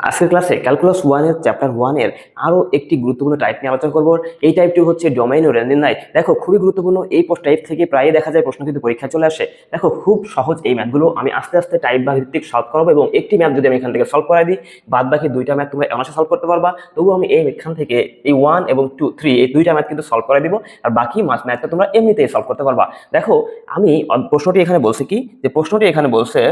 আজকের ক্লাসে ক্যালকুলাস 1 এর চ্যাপ্টার 1 এর আরো একটি গুরুত্বপূর্ণ টাইপ নিয়ে আলোচনা করব। এই টাইপটি হচ্ছে ডোমেইন ও রেঞ্জ নির্ণয়। দেখো খুবই গুরুত্বপূর্ণ এই টাইপ থেকে প্রায় দেখা যায় প্রশ্ন কিন্তু পরীক্ষায় চলে আসে। দেখো খুব সহজ এই ম্যাথগুলো আমি আস্তে আস্তে টাইপ বা ভিত্তিক সলভ করাবো, এবং একটি ম্যাথ যদি আমি এখান থেকে সলভ করাই দিই, বাদ বাকি দুইটা ম্যাথ তোমরা অনায়াসে সলভ করতে পারবা। তবুও আমি এখান থেকে এই 1 এবং 2 3 এই দুইটা ম্যাথ কিন্তু সলভ করে দিব, আর বাকি ম্যাথটা তোমরা এমনিতেই সলভ করতে পারবা। দেখো আমি প্রশ্নটি এখানে বলছি কি, যে প্রশ্নটি এখানে বলছে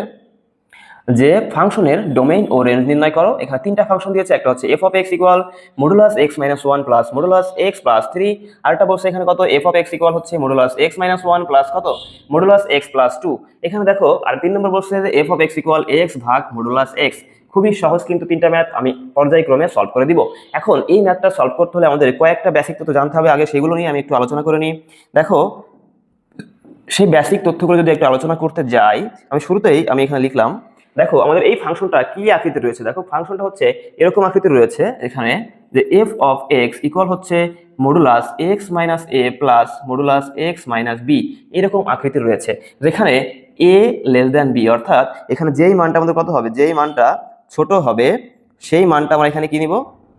যে ফাংশনের ডোমেইন ও রেঞ্জ নির্ণয় করো। এখানে তিনটা ফাংশন দিয়েছে, একটা হচ্ছে F of X equal modulus X minus one plus modulus x plus three, আরেকটা বলছে এখানে কত এফ অফ এক্স ইকুয়াল হচ্ছে modulus X minus one plus কত মডুলাস এক্স প্লাস টু। এখানে দেখো আর 3 নম্বর বলছে যে F of X equal x ভাগ মডুলাস এক্স। খুবই সহজ কিন্তু তিনটা ম্যাথ আমি পর্যায়ক্রমে সলভ করে দিব। এখন এই ম্যাথটা সলভ করতে হলে আমাদের কয়েকটা বেসিক তথ্য জানতে হবে, আগে সেগুলো নিয়ে আমি একটু আলোচনা করে নিই। দেখো সেই বেসিক তথ্যগুলো যদি একটু আলোচনা করতে যাই, আমি শুরুতেই এখানে লিখলাম, দেখো আমাদের এই ফাংশনটা কি আকৃতি রয়েছে। দেখো ফাংশনটা হচ্ছে এরকম আকৃতি রয়েছে এখানে, যে এফ অফ এক্স ইকুয়াল হচ্ছে modulus X minus A plus modulus X minus B, এরকম আকৃতি রয়েছে, যেখানে এ লেস দ্যান বি, অর্থাৎ এখানে যেই মানটা আমাদের কত হবে, যেই মানটা ছোট হবে সেই মানটা আমরা এখানে কি নিব,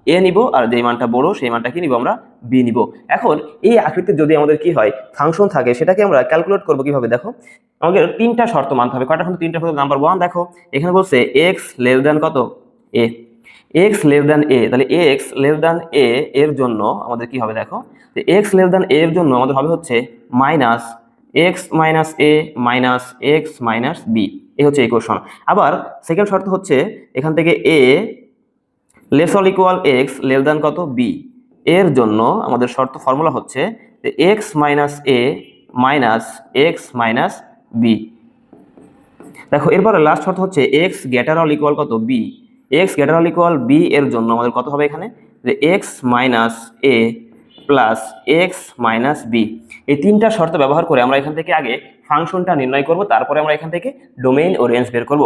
এ নিব, আর যেই মানটা বড় সেই মানটা কি নিব, আমরা বি নিব। এখন এই আকৃতির যদি আমাদের কি হয় ফাংশন থাকে, সেটাকে আমরা ক্যালকুলেট করবো কিভাবে। দেখো আমাদের তিনটা শর্ত মানতে হবে। কয়টা শর্ত? তিনটা শর্ত। নাম্বার 1 দেখো এখানে বলছে এক্স লেস দ্যান কত এ, এক্স লেস দ্যান এ, তাহলে এক্স লেস দ্যান এ এর জন্য আমাদের কি হবে, দেখো যে এক্স লেস দ্যান এ এর জন্য আমাদের হবে হচ্ছে minus X minus A minus X minus B, এই হচ্ছে ইকুয়েশন। আবার সেকেন্ড শর্ত হচ্ছে এখান থেকে A less or equal x less than কত বি, এর জন্য আমাদের শর্ত ফর্মুলা হচ্ছে যে X minus A minus X minus B. দেখো এরপরে লাস্ট শর্ত হচ্ছে এক্স গ্রেটার অর ইকুয়াল কত B, X greater or equal B এর জন্য আমাদের কত হবে এখানে, যে X minus A plus x minus B. এই তিনটা শর্ত ব্যবহার করে আমরা এখান থেকে আগে ফাংশনটা নির্ণয় করব, তারপরে আমরা এখান থেকে ডোমেইন ও রেঞ্জ বের করব।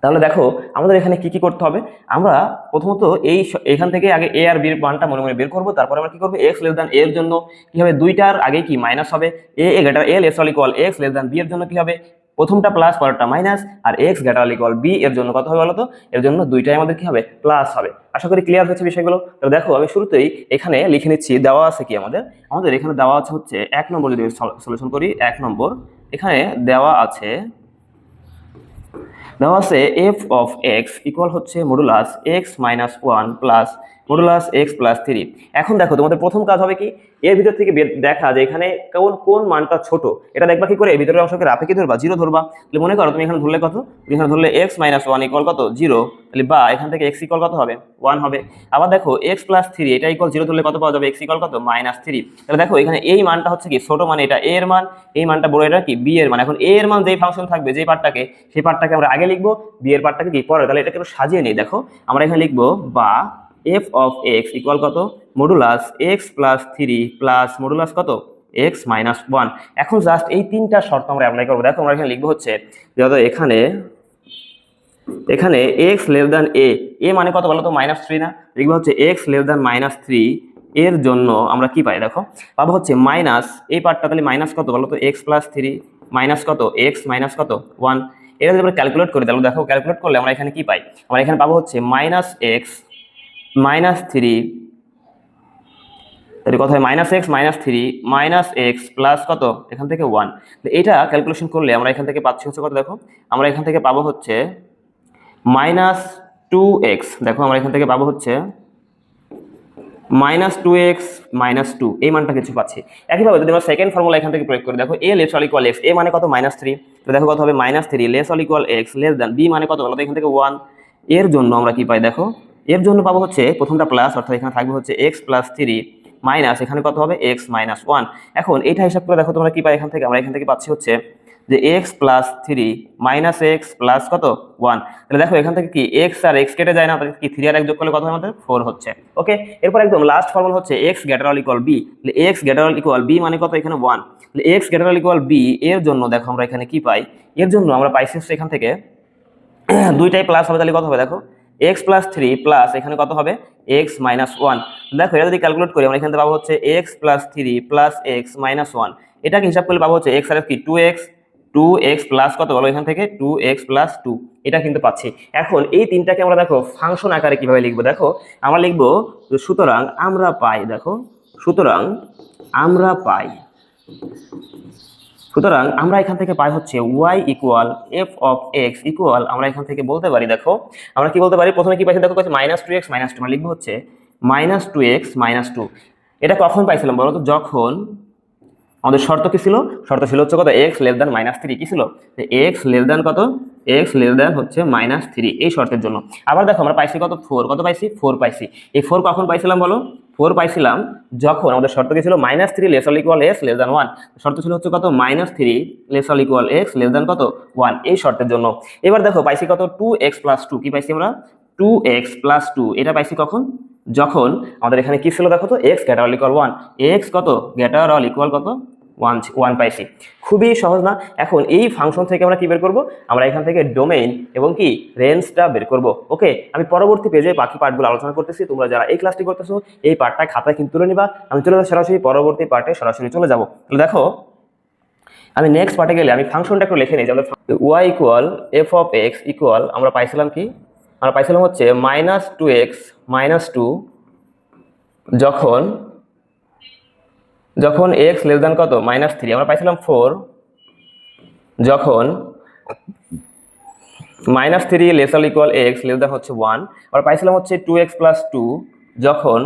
তাহলে দেখো আমাদের এখানে কি কি করতে হবে। আমরা প্রথমত এখান থেকে আগে এ আর বির মানটা মনে মনে বের করব, তারপরে আমরা কি করব, এক্স লেস দ্যান এর জন্য কি হবে, দুইটার আগে কি মাইনাস হবে, A greater A less equal x less than B এর জন্য কি হবে, প্রথমটা প্লাস পরেরটা মাইনাস, আর এক্স গ্রেটার ইকুয়াল বি এর জন্য কত হবে বলো তো, এর জন্য দুইটাই আমাদের কি হবে, প্লাস হবে। আশা করি ক্লিয়ার হচ্ছে বিষয়গুলো। তো দেখো আমি শুরুতেই এখানে লিখে নিচ্ছি, দেওয়া আছে কি আমাদের, আমাদের এখানে দেওয়া আছে হচ্ছে 1 নম্বর, যদি সলিউশন করি 1 নম্বর এখানে দেওয়া আছে এফ অফ এক্স ইকুয়াল হচ্ছে modulus X minus one plus modulus x plus three. এখন দেখো তোমাদের প্রথম কাজ হবে কি, এর ভিতর থেকে দেখা যে এখানে কোন মানটা ছোট, এটা দেখবা কি করে, ভিতরের অংশকে রাফে কি ধরবা, জিরো ধরবা। তাহলে মনে করো তুমি এখানে ধরলে কত, তুমি এখানে ধরলে এক্স মাইনাস ওয়ান ইকুয়াল কত জিরো, তাহলে বা এখান থেকে এক্স ইকুয়াল কত হবে, ওয়ান হবে। আবার দেখো এক্স প্লাস থ্রি, এটা ইকুয়াল জিরো ধরলে কত পাওয়া যাবে, এক্স ইকুয়াল কত মাইনাস থ্রি। তাহলে দেখো এখানে এই মানটা হচ্ছে কি ছোট, মানে এটা এ এর মান, এই মানটা বড়, এটা কি বি এর মান। এখন এ এর মান যেই ফাংশন থাকবে, যেই পার্টটাকে, সেই পার্টটাকে আমরা আগে লিখবো, বি এর পার্টটাকে কি পরে। তাহলে এটাকে একটু সাজিয়ে নেই। দেখো আমরা এখানে লিখবো বা এফ অফ এক্স ইকুয়াল কত modulus x plus three plus modulus কত এক্স মাইনাস ওয়ান। এখন জাস্ট এই তিনটা শর্ত আমরা অ্যাপ্লাই করবো। দেখো আমরা এখানে লিখবো হচ্ছে যেহেতু এখানে এক্স লেস দ্যান এ মানে কত বলো তো, মাইনাস থ্রি না, লিখবো হচ্ছে x less than minus three এর জন্য আমরা কি পাই, দেখো পাবো হচ্ছে মাইনাস এই পার্টটা, তাহলে মাইনাস কত বলো তো এক্স প্লাস থ্রি মাইনাস কত এক্স মাইনাস কত ওয়ান। এটা যদি আমরা ক্যালকুলেট করি, তাহলে দেখো ক্যালকুলেট করলে আমরা এখানে কি পাই, আমরা এখানে পাবো হচ্ছে মাইনাস এক্স মাইনাস থ্রি, তাহলে কত হয় minus X minus three minus x plus কত এখান থেকে ওয়ান। এটা ক্যালকুলেশন করলে আমরা এখান থেকে পাচ্ছি হচ্ছে কত, দেখো আমরা এখান থেকে পাবো হচ্ছে মাইনাস টু এক্স। দেখো আমরা এখান থেকে পাবো হচ্ছে minus two x minus two, এই মানটা কিছু পাচ্ছি। একইভাবে যদি আমরা সেকেন্ড ফর্মুলা এখান থেকে প্রয়োগ করি, দেখো a less or equal x, a মানে কত মাইনাস থ্রি, তো দেখো কত হবে minus three less or equal x less than b মানে কত বলো তো এখান থেকে ওয়ান। এর জন্য আমরা কি পাই, দেখো এর জন্য পাবো হচ্ছে প্রথমটা প্লাস, অর্থাৎ এখানে থাকবে হচ্ছে এক্স প্লাস থ্রি মাইনাস এখানে কত হবে এক্স মাইনাস ওয়ান। এখন এটা হিসাব করে দেখো তোমরা কি পাই, এখান থেকে আমরা এখান থেকে পাচ্ছি হচ্ছে যে x plus three minus x plus কত ওয়ান। তাহলে দেখো এখান থেকে কি এক্স আর এক্স কেটে যায় না, তাহলে কি থ্রি আর এক যোগ করলে কত হয় আমাদের ফোর হচ্ছে। ওকে, এরপর একদম লাস্ট ফর্মুলা হচ্ছে X greater or equal B, তাহলে X greater or equal B মানে কত এখানে ওয়ান। তাহলে X greater or equal B এর জন্য দেখো আমরা এখানে কি পাই, এর জন্য আমরা পাইছি হচ্ছে এখান থেকে দুইটাই প্লাস হবে, তাহলে কত হবে দেখো এক্স প্লাস থ্রি প্লাস এখানে কত হবে এক্স মাইনাস ওয়ান। দেখো এটা যদি ক্যালকুলেট করি আমরা এখানে পাবো হচ্ছে x plus three plus x minus one, এটাকে হিসাব করলে পাবো হচ্ছে এক্স আর কি টু এক্স 2x প্লাস কত বলো এখান থেকে 2x প্লাস 2, এটা কিন্তু পাচ্ছি। এখন এই তিনটাকে আমরা দেখো ফাংশন আকারে কিভাবে লিখবো, দেখো আমরা লিখবো সুতরাং আমরা পাই, দেখো সুতরাং আমরা পাই, সুতরাং আমরা এখান থেকে পাই হচ্ছে y equal F of X equal, আমরা এখান থেকে বলতে পারি, দেখো আমরা কি বলতে পারি, প্রথমে কি পাইছি দেখো -2x - 2, আমরা লিখবো হচ্ছে -2x - 2। এটা কখন পাইছিলাম বলো তো, যখন আমাদের শর্ত কি ছিল, শর্ত ছিল হচ্ছে কত, x লেস দ্যান -3 কি ছিল, x লেস দ্যান কত, x লেস দ্যান হচ্ছে -3, এই শর্তের জন্য। আবার দেখো আমরা পাইছি কত 4, কত পাইছি 4 পাইছি। এই 4 কখন পাইছিলাম বলো, 4 পাইছিলাম যখন আমাদের শর্ত কি ছিল -3 less or equal x less than 1, শর্ত ছিল হচ্ছে কত -3 less or equal x less than কত 1, এই শর্তের জন্য। এবার দেখো পাইছি কত 2x প্লাস 2, কি পাইছি আমরা 2x প্লাস 2, এটা পাইছি কখন, যখন আমাদের এখানে কি ছিল দেখো তো x greater or equal 1, x কত গ্রেটার অর ইকুয়াল কত 1 পাইছি। খুবই সহজ না। এখন এই ফাংশন থেকে আমরা কি বের করব, আমরা এখান থেকে ডোমেইন এবং কি রেঞ্জটা বের করব। ওকে, আমি পরবর্তী পেজে বাকি পার্টগুলো আলোচনা করতেছি, তোমরা যারা এই ক্লাসটি করতেছো এই পার্টটা খাতায় কিন্তু তুলে নিবা। আমি চলে যাবো সরাসরি পরবর্তী পার্টে, সরাসরি চলে যাব। তাহলে দেখো আমি নেক্সট পার্টে গেলে আমি ফাংশনটা একটু লিখে নিই, যে y equal F of X equal, আমরা পাইছিলাম কি, আমরা পাইছিলাম হচ্ছে -2x - 2 যখন যখন x লেস দ্যান কত -3, আমরা পাইছিলাম 4 যখন -3 less or equal x less than হচ্ছে 1, আমরা পাইছিলাম হচ্ছে 2x প্লাস 2 যখন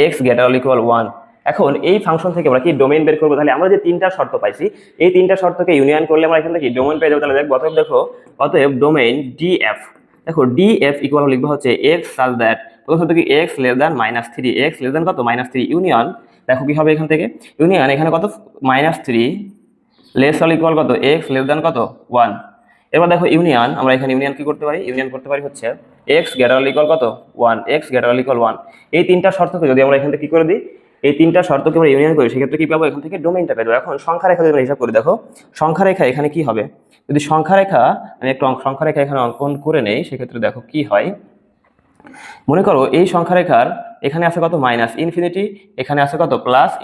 x গ্রেটার অর ইকুয়াল 1। এখন এই ফাংশন থেকে আমরা কি ডোমেইন বের করবো, তাহলে আমরা যে তিনটা শর্ত পাইছি এই তিনটা শর্তকে ইউনিয়ন করলে আমরা এখান থেকে ডোমেইন পেয়ে যাবো। তাহলে দেখো অতএব ডোমেইন df, দেখো df ইকুয়াল লিখবো হচ্ছে x such that, প্রথম শর্ত কি x less than -3, x less than কত -3 ইউনিয়ন, দেখো কি হবে এখান থেকে ইউনিয়ন, এখানে কত -3 লেস অর ইকুয়াল কত x লেস দ্যান কত 1। এবার দেখো ইউনিয়ন, আমরা এখানে ইউনিয়ন কি করতে পারি, ইউনিয়ন করতে পারি হচ্ছে x গ্রেটার অর ইকুয়াল কত 1, x গ্রেটার অর ইকুয়াল 1। এই তিনটা শর্তকে যদি আমরা এখান থেকে কি করে দিই, এই তিনটা শর্তকে আমরা ইউনিয়ন করি, সেক্ষেত্রে কি পাবো, এখান থেকে ডোমেইনটা পেয়ে যাবো। এখন সংখ্যা রেখা যদি আমরা হিসাব করি, দেখো সংখ্যা রেখা এখানে কি হবে, যদি সংখ্যা রেখা আমি একটু সংখ্যা রেখা এখানে অঙ্কন করে নেই, সেক্ষেত্রে দেখো কি হয়, মনে করো এই সংখ্যা রেখার এখানে আছে কত -ইনফিনিটি, এখানে আছে কত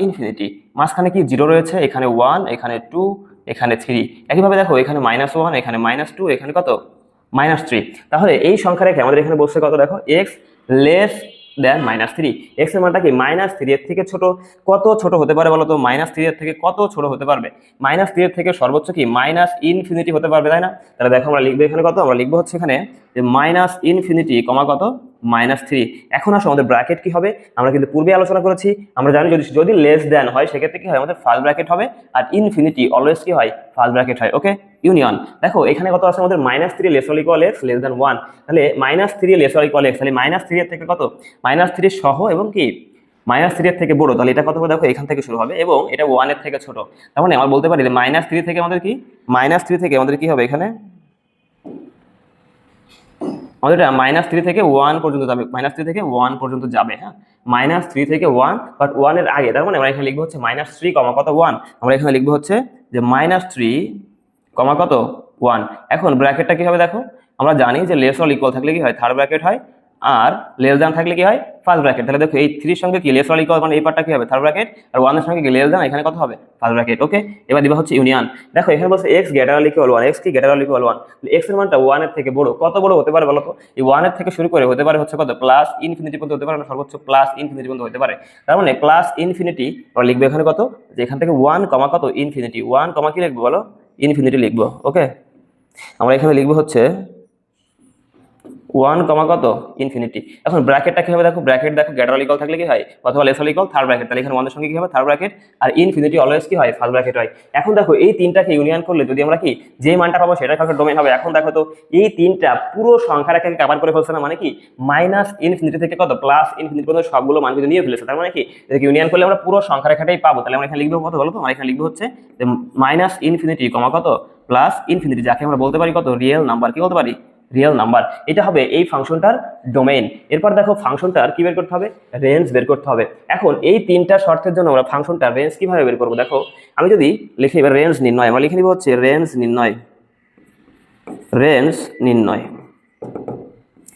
+ইনফিনিটি, মাঝখানে কি 0 রয়েছে, এখানে 1, এখানে 2, এখানে 3, একইভাবে দেখো এখানে -1, এখানে -2, এখানে কত -3। তাহলে এই সংখ্যা রেখা আমাদের এখানে বসছে কত, দেখো x লেস দেন -3, x এর মানটা কি -3 এর থেকে ছোট, কত ছোট হতে পারে বলো তো, -3 এর থেকে কত ছোট হতে পারবে, -3 এর থেকে সর্বোচ্চ কি -ইনফিনিটি হতে পারবে, তাই না। তাহলে দেখো আমরা লিখবো এখানে কত, আমরা লিখবো হচ্ছে এখানে যে -ইনফিনিটি কমা কত -3। এখন আসো আমাদের ব্র্যাকেট কি হবে, আমরা কিন্তু পূর্বে আলোচনা করেছি, আমরা জানি যদি লেস দেন হয় সেক্ষেত্রে কি হয়, আমাদের ফার্স্ট ব্র্যাকেট হবে, আর ইনফিনিটি অলওয়েজ কি হয়, ফার্স্ট ব্র্যাকেট হয়। ওকে, ইউনিয়ন, দেখো এখানে কত আছে আমাদের -3 less or equal x less than 1, তাহলে -3 লেস অর ইকুয়াল x, তাহলে -3 এর থেকে কত -3 সহ এবং কি -3 এর থেকে বড়, তাহলে এটা কত হবে, দেখো এখান থেকে শুরু হবে এবং এটা 1 এর থেকে ছোট। তার মানে আমরা বলতে পারি যে -3 থেকে আমাদের কি কি হবে, এখানে আমাদের এটা -3 থেকে 1 পর্যন্ত যাবে, -3 থেকে 1 পর্যন্ত যাবে, হ্যাঁ -3 থেকে 1, বাট 1 এর আগে, তার মানে আমরা এখানে লিখবো হচ্ছে -3 কত 1, আমরা এখানে লিখবো হচ্ছে যে -3 কত 1। এখন ব্র্যাকেটটা কি হবে, দেখো আমরা জানি যে লেস অর ইকুয়াল থাকলে কি হয়, থার্ড ব্র্যাকেট হয়, আর লেস দ্যান থাকলে কি হয়, ফার্স্ট ব্র্যাকেট। তাহলে দেখো এই 3 এর সঙ্গে কি লেস অর ইকুয়াল, মানে এই পার্টটা কি হবে, থার্ড ব্র্যাকেট, আর 1 এর সঙ্গে কি লেস দ্যান, এখানে কত হবে, ফার্স্ট ব্র্যাকেট। ওকে, এবার দিবা হচ্ছে ইউনিয়ন, দেখো এখানে বলছে x greater or equal 1, x কি গ্রেটার অর ইকুয়াল 1, x এর মানটা 1 এর থেকে বড়, কত বড় হতে পারে বলো তো, এই 1 এর থেকে শুরু করে হতে পারে হচ্ছে কত +ইনফিনিটি পর্যন্ত হতে পারে, না সর্বোচ্চ +ইনফিনিটি পর্যন্ত হতে পারে। তার মানে +ইনফিনিটি আমরা লিখবো এখানে কত, যে এখান থেকে 1 কত ইনফিনিটি, 1 কি লিখবো বলো, ইনফিনিটি লিখবো। ওকে, আমরা এখানে লিখবো হচ্ছে 1 কত ইনফিনিটি। এখন ব্র্যাকেটটা কি হবে, দেখো ব্র্যাকেট দেখো গ্রেটার অর ইকুয়াল থাকলে কি হয়, অথবা less or equal third bracket, তাহলে এখানে 1 এর সঙ্গে কি হবে, থার্ড ব্র্যাকেট, আর ইনফিনিটি অলওয়েজ কি হয়, ফার্স্ট ব্র্যাকেট হয়। এখন দেখো এই তিনটাকে ইউনিয়ন করলে যদি আমরা কি যেই মানটা পাবো সেটা কাছে ডোমেইন হবে। এখন দেখো তো এই তিনটা পুরো সংখ্যা রেখাকে কভার করে ফেলছে না, মানে কি -ইনফিনিটি থেকে কত +ইনফিনিটি পর্যন্ত সবগুলো মান কিন্তু নিয়ে ফেলেছে, তার মানে কি এটাকে ইউনিয়ন করলে আমরা পুরো সংখ্যা রেখাটাই পাবো। তাহলে আমরা এখানে লিখবো কত বলো তো, আমরা এখানে লিখবো হচ্ছে যে -ইনফিনিটি কত +ইনফিনিটি, যাকে আমরা বলতে পারি কত রিয়েল নাম্বার, কি বলতে পারি, রিয়েল নাম্বার। এটা হবে এই ফাংশনটার ডোমেইন। এরপর দেখো ফাংশনটার কি বের করতে হবে, রেঞ্জ বের করতে হবে। এখন এই তিনটা শর্তের জন্য আমরা ফাংশনটার রেঞ্জ কিভাবে বের করবো, দেখো আমি যদি লিখি এবার রেঞ্জ নির্ণয়, আমরা লিখে নিব হচ্ছে রেঞ্জ নির্ণয়।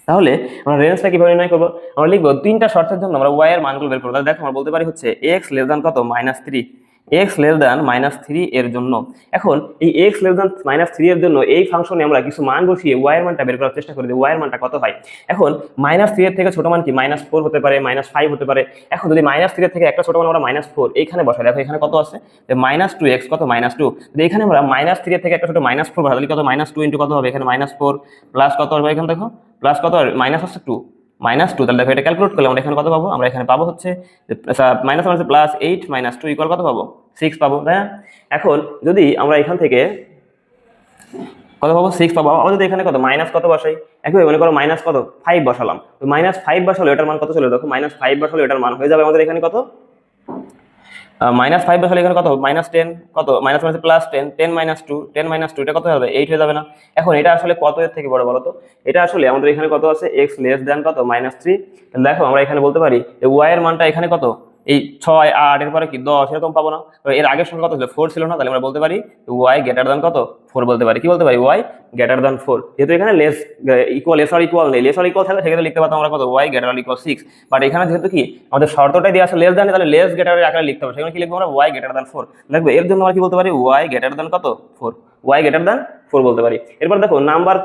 তাহলে আমরা রেঞ্জটা কিভাবে নির্ণয় করবো, আমরা লিখবো তিনটা শর্তের জন্য আমরা y এর মানগুলো বের করবো। তাহলে দেখো আমরা বলতে পারি হচ্ছে x লেস দ্যান কত -3, এক্স লেস দ্যান -3 এর জন্য। এখন এই এক্স লেস দ্যান -3 এর জন্য এই ফাংশনে আমরা কিছু মান বসিয়ে ওয়াই এর মানটা বের করার চেষ্টা করি যে ওয়াই এর মানটা কত হয়। এখন -3 এর থেকে ছোট মান কি -4 হতে পারে, -5 হতে পারে। এখন যদি -3 এর থেকে একটা ছোট মান আমরা -4 এইখানে বসাই, দেখো এখানে কত আছে যে -2x কত -2, যদি এখানে আমরা -3 এর থেকে একটা ছোট -4 বসাই তাহলে কত -2 ইনটু কত হবে, এখানে -4 প্লাস কত হবে, এখানে দেখো প্লাস কত হবে মাইনাস হচ্ছে 2 -2, তাহলে দেখো এটা ক্যালকুলেট করলে আমরা এখানে কত পাবো, আমরা এখানে পাবো হচ্ছে মাইনাস প্লাস 8 - 2 ইকুয়াল কত পাবো 6 পাবো, তাই না? এখন যদি আমরা এখান থেকে কত পাবো 6 পাবো, আবার যদি এখানে কত মাইনাস কত বসাই, একইভাবে মনে করো মাইনাস কত 5 বসালাম, তো -5 বসালে এটার মান কত ছিল, দেখো -5 বসালে এটার মান হয়ে যাবে আমাদের এখানে কত -5 বসালে এখানে কত -10 কত মাইনাস প্লাস 10 10 - 2 10 - 2 এটা কত হবে 8 হয়ে যাবে না? এখন এটা আসলে কত এর থেকে বড় বলো তো, এটা আসলে আমাদের এখানে কত আছে x লেস দ্যান কত -3, দেখো আমরা এখানে বলতে পারি যে y এর মানটা এখানে কত এই 6 8 এর পরে কি 10 এরকম পাবো না, তো এর আগের সংখ্যা কত ছিল 4 ছিল না, তাহলে আমরা বলতে পারি y গ্রেটার দ্যান কত 4 বলতে পারি, কি বলতে পারি y গ্রেটার দ্যান 4, যেহেতু এখানে লেস ইকুয়াল লেস আর ইকুয়াল নেই, লেস আর ইকুয়াল থাকলে সেক্ষেত্রে লিখতে পারতাম আমরা কত y greater than equal 6, but এখানে যেহেতু কি আমাদের শর্তটাই দেওয়া আছে লেস দ্যান, তাহলে লেস গ্রেটারের আকারে লিখতে হবে, সেখানে কি লিখবো আমরা y গ্রেটার দ্যান 4 লিখবো, এর জন্য আমরা কি বলতে পারি y গ্রেটার দ্যান কত 4, y গ্রেটার দ্যান 4 বলতে পারি। এরপর দেখো নাম্বার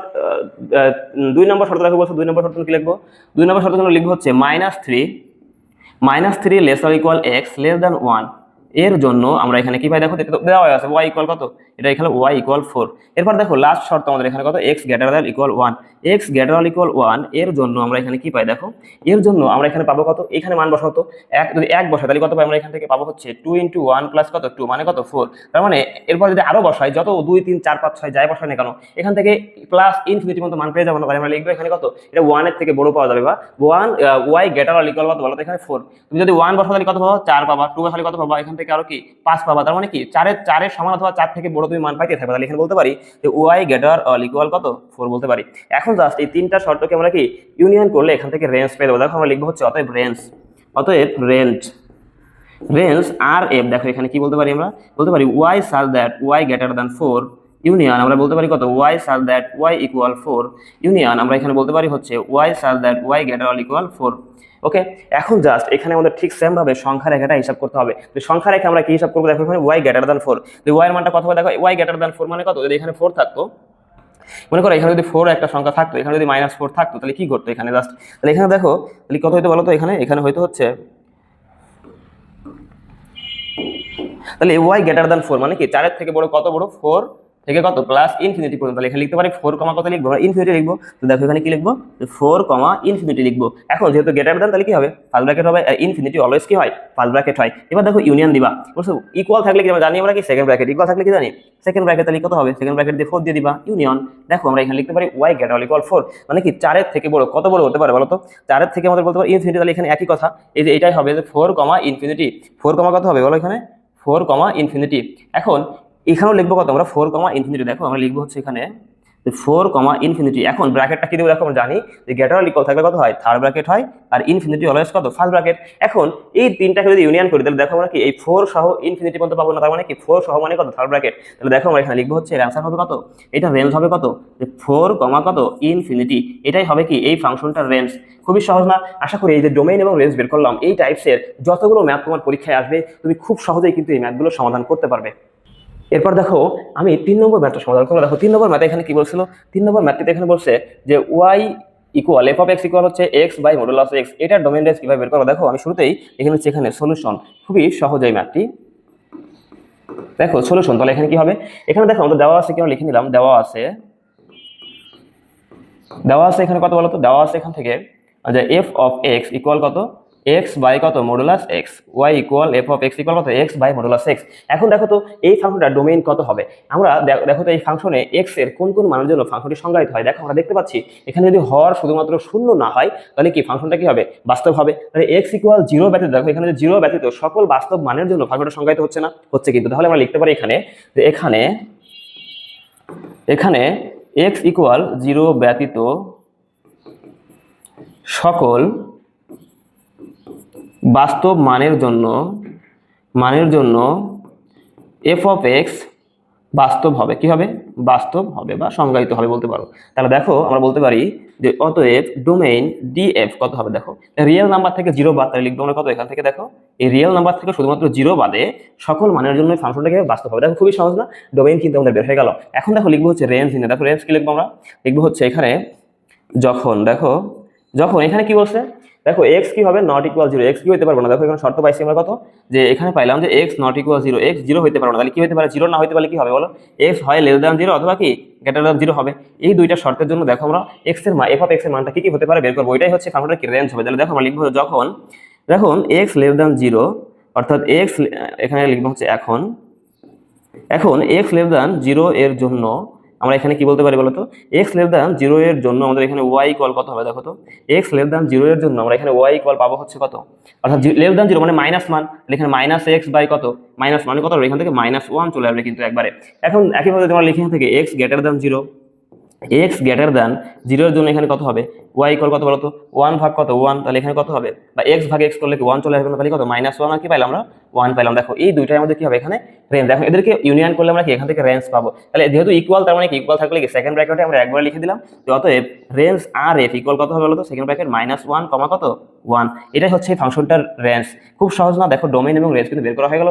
2 নম্বর শর্ত দেখো, বলছো 2 নম্বর শর্ত কি লিখবো, 2 নম্বর শর্ত লিখবো হচ্ছে -3 less or equal x less than 1 এর জন্য আমরা এখানে কি পাই, দেখো দেওয়া আছে y ইকুয়াল কত, এটা এখানে y ইকুয়াল 4। এরপর দেখো লাস্ট শর্ত আমাদের এখানে কত x greater than equal 1, x greater than equal 1 এর জন্য আমরা এখানে কি পাই, দেখো এর জন্য আমরা এখানে পাবো কত, এখানে মান বসাও তো, এক যদি 1 বসাই তাহলে কত পাই, আমরা এখান থেকে পাবো হচ্ছে 2 × 1 প্লাস কত 2 মানে কত 4, তার মানে এরপর যদি আরো বসাই যত 2 3 4 5 6 যাই বসাই না কেন এখান থেকে প্লাস ইনফিনিটি পর্যন্ত মান পেয়ে যাবো না, তাহলে আমরা লিখবো এখানে কত, এটা 1 এর থেকে বড় পাওয়া যাবে, বা 1 y গ্রেটার দ্যান ইকুয়াল কত বলো তো, এখানে 4, তুমি যদি 1 বসাও তাহলে কত পাবো 4 পাবা, 2 বসালে কত পাবা, এখান থেকে আরো কি 5 পাবা, তার মানে কি 4 এর সমান অথবা 4 থেকে বড় তুমি মান পাইতে থাকবে, তাহলে এখানে বলতে পারি যে y গ্রেটার অর ইকুয়াল কত 4 বলতে পারি। এখন জাস্ট এই তিনটা শর্তকে আমরা কি ইউনিয়ন করলে এখান থেকে রেঞ্জ পেয়ে দেবো, দেখো আমরা লিখবো হচ্ছে অতএব রেঞ্জ আর এফ, দেখো এখানে কি বলতে পারি, আমরা বলতে পারি y such that y greater than 4 union আমরা বলতে পারি কত y such that y equal 4 union আমরা এখানে বলতে পারি হচ্ছে y such that y greater or equal 4। ওকে, এখন জাস্ট এখানে আমাদের ঠিক সেম ভাবে সংখ্যা রেখাটা হিসাব করতে হবে, তো সংখ্যা রেখা আমরা কি হিসাব করবো, দেখো এখানে y গ্রেটার দ্যান 4, তো y এর মানটা কত হবে, দেখো y গ্রেটার দ্যান 4 মানে কত, যদি এখানে 4 থাকতো, মনে করো এখানে যদি 4 একটা সংখ্যা থাকতো, এখানে যদি -4 থাকতো তাহলে কি করতো এখানে জাস্ট, তাহলে এখানে দেখো তাহলে কত হইতো বলো তো, এখানে হয়তো হচ্ছে, তাহলে y গ্রেটার দ্যান 4 মানে কি 4 এর থেকে বড় কত বড় 4 থেকে কত প্লাস ইনফিনিটি পর্যন্ত, তাহলে এখানে লিখতে পারি 4 কত লিখবো, আমরা ইনফিনিটি লিখবো, তো দেখো এখানে কি লিখবো 4 ইনফিনিটি লিখবো। এখন যেহেতু গ্রেটার দ্যান তাহলে কি হবে ফার্স্ট ব্র্যাকেট হবে, ইনফিনিটি অলওয়েজ কি হয় ফার্স্ট ব্র্যাকেট হয়। এবার দেখো ইউনিয়ন দিবা, বলছো ইকুয়াল থাকলে কি আমরা জানি, আমরা কি সেকেন্ড ব্র্যাকেট, ইকুয়াল থাকলে কি জানি সেকেন্ড ব্র্যাকেট, তাহলে কত হবে সেকেন্ড ব্র্যাকেট দিয়ে 4 দিয়ে দিবা ইউনিয়ন, দেখো আমরা এখানে লিখতে পারি y গ্রেটার ইকুয়াল 4 মানে কি 4 এর থেকে বড় কত বড় হতে পারে বলো তো, 4 এর থেকে আমাদের বলতে পারি ইনফিনিটি, তাহলে এখানে একই কথা, এই যে এটাই হবে যে 4 ইনফিনিটি, 4 কত হবে বলো এখানে 4 ইনফিনিটি। এখন এখানেও লিখবো কত আমরা 4 ইনফিনিটি, দেখো আমরা লিখবো হচ্ছে এখানে 4 ইনফিনিটি। এখন ব্র্যাকেটটা কি দেবো, দেখো আমরা জানি যে গ্রেটার অর ইকুয়াল থাকলে কত হয় থার্ড ব্র্যাকেট হয়, আর ইনফিনিটি অলওয়েজ কত ফার্স্ট ব্র্যাকেট। এখন এই তিনটাকে যদি ইউনিয়ন করি তাহলে দেখো আমরা কি এই 4 সহ ইনফিনিটি পর্যন্ত পাবো না, তার মানে কি 4 সহ মানে কত থার্ড ব্র্যাকেট, তাহলে দেখো আমরা এখানে লিখবো হচ্ছে এর आंसर হবে কত, এটা রেঞ্জ হবে কত 4 কত ইনফিনিটি, এটাই হবে কি এই ফাংশনটার রেঞ্জ। খুবই সহজ না? আশা করি এই যে ডোমেইন এবং রেঞ্জ বের করলাম, এই টাইপসের যতগুলো ম্যাথ তোমার পরীক্ষায় আসবে তুমি খুব সহজেই কিন্তু এই ম্যাথগুলো সমাধান করতে পারবে। এরপর দেখো আমি 3 নম্বর ম্যাথটা সমাধান করবো। দেখো 3 নম্বর ম্যাথে এখানে কি বলছিল, 3 নম্বর ম্যাথটিতে এখানে বলছে যে y equal f of x equal হচ্ছে x বাই মডুলাস x, এটার ডোমেইন রেঞ্জ কিভাবে বের করবো। দেখো আমি শুরুতেই এখানে হচ্ছে এখানে সলিউশন, খুবই সহজ এই ম্যাথটি। দেখো সলিউশন, তাহলে এখানে কি হবে, এখানে দেখো আমাদের দেওয়া আছে, কি লিখে নিলাম, দেওয়া আছে এখানে কত বলো তো, দেওয়া আছে এখান থেকে যে f of x ইকুয়াল কত x বাই কত modulus x, y equal f of x equal কত x বাই মডুলাস x। এখন দেখো তো এই ফাংশনটার ডোমেইন কত হবে, আমরা দেখো তো এই ফাংশনে x এর কোন কোন মানের জন্য ফাংশনটি সংজ্ঞায়িত হয়। দেখো আমরা দেখতে পাচ্ছি এখানে যদি হর শুধুমাত্র শূন্য না হয় তাহলে কি ফাংশনটা কি হবে বাস্তব হবে, তাহলে x ইকুয়াল 0 ব্যতীত, দেখো এখানে যে 0 ব্যতীত সকল বাস্তব মানের জন্য ফাংশনটা সংজ্ঞায়িত হচ্ছে না, হচ্ছে কিন্তু, তাহলে আমরা লিখতে পারি এখানে যে এখানে x ইকুয়াল 0 ব্যতীত সকল বাস্তব মানের জন্য f of x বাস্তব হবে, কি হবে বাস্তব হবে বা সংজ্ঞায়িত হবে বলতে পারো। তাহলে দেখো আমরা বলতে পারি যে অতএব ডোমেইন df কত হবে, দেখো রিয়েল নাম্বার থেকে 0 বাদ, তাহলে লিখবো আমরা কত, এখান থেকে দেখো এই রিয়েল নাম্বার থেকে শুধুমাত্র 0 বাদে সকল মানের জন্য ফাংশনটাকে বাস্তব হবে। দেখো খুবই সহজ না, ডোমেইন কিন্তু আমাদের বের হয়ে গেল। এখন দেখো লিখবো হচ্ছে রেঞ্জ নিয়ে, দেখো রেঞ্জ কি লিখবো আমরা, লিখবো হচ্ছে এখানে যখন এখানে কি বলছে, দেখো এক্স কি হবে, নট ইকুয়াল 0, এক্স কি হতে পারবো না। দেখো এখানে শর্ত পাইছি আমরা কত, যে এখানে পাইলাম যে এক্স নট ইকুয়াল 0, এক্স 0 হতে পারবো না, তাহলে কি হতে পারে, 0 না হতে পারলে কি হবে বলো, এক্স হয় লেস দ্যান 0 অথবা কি গ্রেটার দ্যান 0 হবে। এই দুইটা শর্তের জন্য দেখো আমরা এক্স এর মান, এফ অফ এক্স এর মানটা কি হতে পারে বের করবো, ওইটাই হচ্ছে ফাংশনটার কি রেঞ্জ হবে। তাহলে দেখো আমরা লিখবো যখন এক্স লেস দ্যান 0, অর্থাৎ এক্স এখানে লিখবো হচ্ছে এখন এক্স লেস দ্যান 0 এর জন্য আমরা এখানে কি বলতে পারি বলতো, এক্স লেস দ্যান 0 এর জন্য আমাদের এখানে ওয়াই ইকুয়াল কত হবে, দেখো তো এক্স লেস দ্যান 0 এর জন্য আমরা এখানে ওয়াই ইকুয়াল পাবো হচ্ছে কত, অর্থাৎ লেস দ্যান 0 মানে মাইনাস মান, এখানে মাইনাস এক্স বাই কত, মাইনাস মানে কত, এখান থেকে -1 চলে আসবে কিন্তু একবারে। এখন একইভাবে তোমরা লিখে থেকে x greater than 0, x greater than 0 এর জন্য এখানে কত হবে, ওয়াই ইকুয়াল কত বলতো, 1 ভাগ কত 1, তাহলে এখানে কত হবে, বা এক্স ভাগে এক্স করলে কি 1 চলে আসবে না, তাহলে কত -1 আর কি পাইলাম আমরা 1 পাইলাম। দেখো এই দুইটার মধ্যে কি হবে এখানে রেঞ্জ, দেখো এদেরকে ইউনিয়ন করলে আমরা কি এখান থেকে রেঞ্জ পাবো। তাহলে যেহেতু ইকুয়াল, তার মানে কি ইকুয়াল থাকলে কি সেকেন্ড ব্র্যাকেটে আমরা একবার লিখে দিলাম যে অতএব রেঞ্জ আর এফ ইকুয়াল কত হবে বলতো, সেকেন্ড ব্র্যাকেট -1 কমা কত 1, এটাই হচ্ছে এই ফাংশনটার রেঞ্জ। খুব সহজ না, দেখো ডোমেইন এবং রেঞ্জ কিন্তু বের করা হয়ে গেল।